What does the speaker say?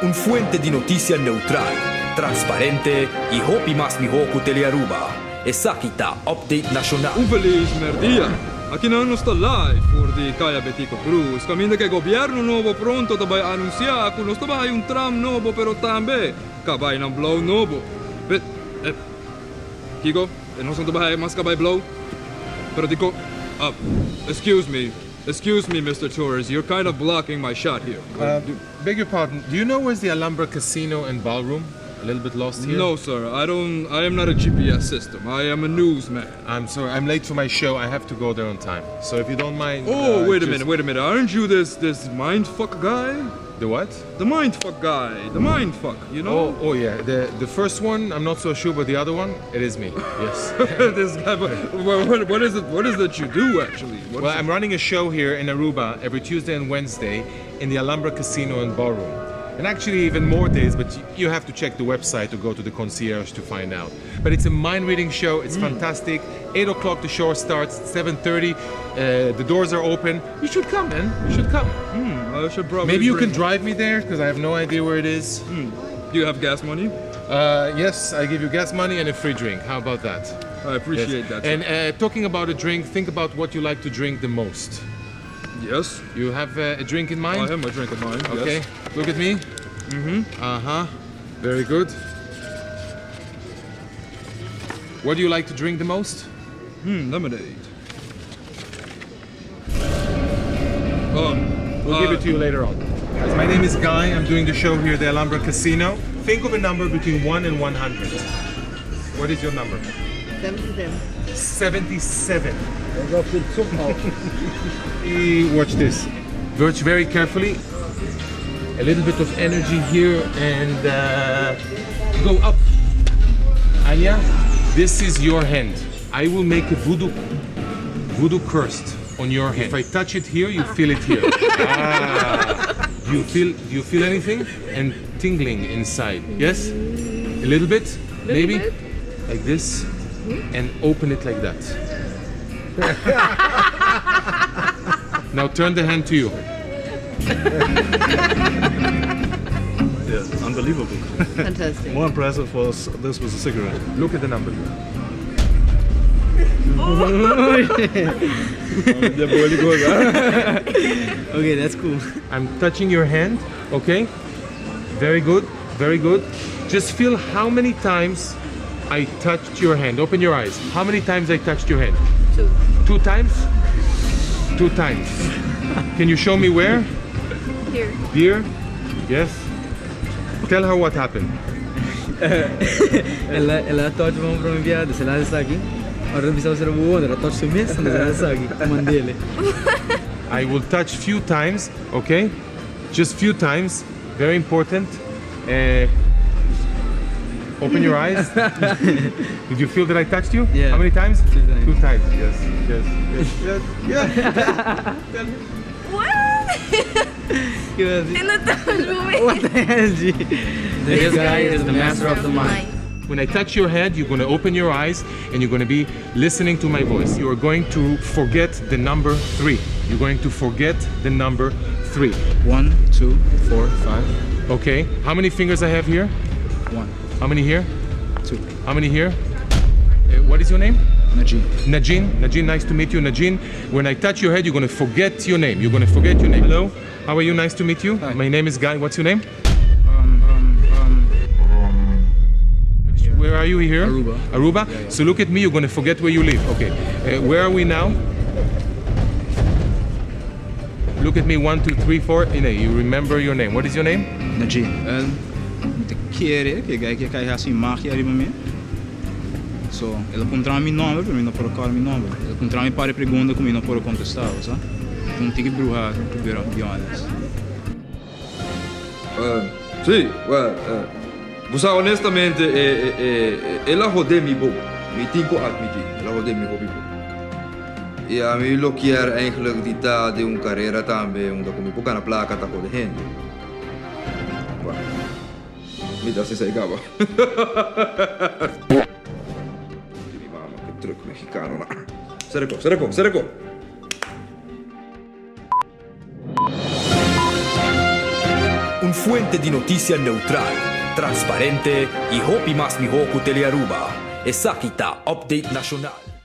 un fuente di noticias neutral, transparente y hopi más mi hoku Telearuba. Esakita Update Nacional. Un feliz merdia. Aqui não está live por de Caia Betico Cruz. Caminho que governo novo pronto vai anunciar que nós vai um tram novo, pero também que vai não blow novo. Bet, Kiko, nós não vai mais que vai blow. Pero dico, excuse me, Mr. Torres, you're kind of blocking my shot here. Beg your pardon, do you know where's the Alhambra Casino and Ballroom? A little bit lost here? No, sir, I am not a GPS system. I am a newsman. I'm sorry, I'm late for my show. I have to go there on time. So if you don't mind... Oh, wait a minute. Aren't you this mindfuck guy? The what? The mindfuck guy. The mindfuck, you know? Oh yeah. The first one, I'm not so sure, but the other one, it is me. Yes. This guy, what is it? What is it you do actually? Well, I'm running a show here in Aruba every Tuesday and Wednesday in the Alhambra Casino and Ballroom. And actually even more days, but you have to check the website or go to the concierge to find out. But it's a mind-reading show. It's fantastic. 8 o'clock the show starts. 7:30. The doors are open. You should come, man. You should come. I should probably. Maybe you can drive me there because I have no idea where it is. Do you have gas money? Yes, I give you gas money and a free drink. How about that? I appreciate that. And talking about a drink, think about what you like to drink the most. Yes. You have a drink in mind? I have my drink in mind. Okay. Yes. Look at me. Very good. What do you like to drink the most? Lemonade. We'll give it to you later on. Guys, my name is Guy. I'm doing the show here at the Alhambra Casino. Think of a number between 1 and 100. What is your number? 77. 77. Watch this. Watch very carefully. A little bit of energy here and go up. Anya, this is your hand. I will make a voodoo cursed on your hand. If I touch it here, you feel it here. Do you feel anything? And tingling inside. Yes? A little bit? Maybe? Bit. Like this. And open it like that. Now turn the hand to you. Yeah, unbelievable. Fantastic. More impressive was this was a cigarette. Look at the number. Okay, that's cool. I'm touching your hand, okay? Very good, very good. Just feel how many times I touched your hand. Open your eyes. How many times I touched your hand? 2. 2 times? 2 times. Can you show me where? Here. Here? Yes. Tell her what happened. Ela touch vamos para uma enviada, se ela está aqui. Agora não precisa ser boa, ela touch o mesmo, mas ela está aqui, mandele. I will touch few times, okay? Just few times. Very important. Open your eyes. Did you feel that I touched you? Yeah. How many times? 2 times. 2 times. Yes. What? Good. What the hell, G? This guy is the master of the mind. When I touch your head, you're going to open your eyes and you're going to be listening to my voice. You are going to forget the number 3. You're going to forget the number 3. 1, 2, 4, 5. Okay. How many fingers I have here? 1, How many here? 2. How many here? What is your name? Najee. Najin, nice to meet you, Najin. When I touch your head, you're going to forget your name. You're going to forget your name. Hello, how are you? Nice to meet you. Hi. My name is Guy. What's your name? Where are you here? Aruba. Aruba? Yeah. So look at me, you're going to forget where you live. Okay. Where are we now? Look at me, 1, 2, 3, 4. You remember your name. What is your name? Najee. De keer que kijk je assim magia ali mesmo. So, ela encontrou meu nome, para mim não por colocar meu nome. Ela encontrou me para pergunta como não por contestar, sabe? Então tem que bruxar, to be honest. Sì, Busa honestamente ela rode mi bo. Mi tinko admiti. Ela rode mi hobby bo. Ja, mi lo kier eigenlijk die ta de un carrera tambe, un da come poca na placa ta rode hen. Mi da se sai gaba. Mi mamma, che truc mexicano. Sereko. un fuente de noticias neutral, transparente y hopi mas mi hoku Telearuba. Esa kita Update Nacional.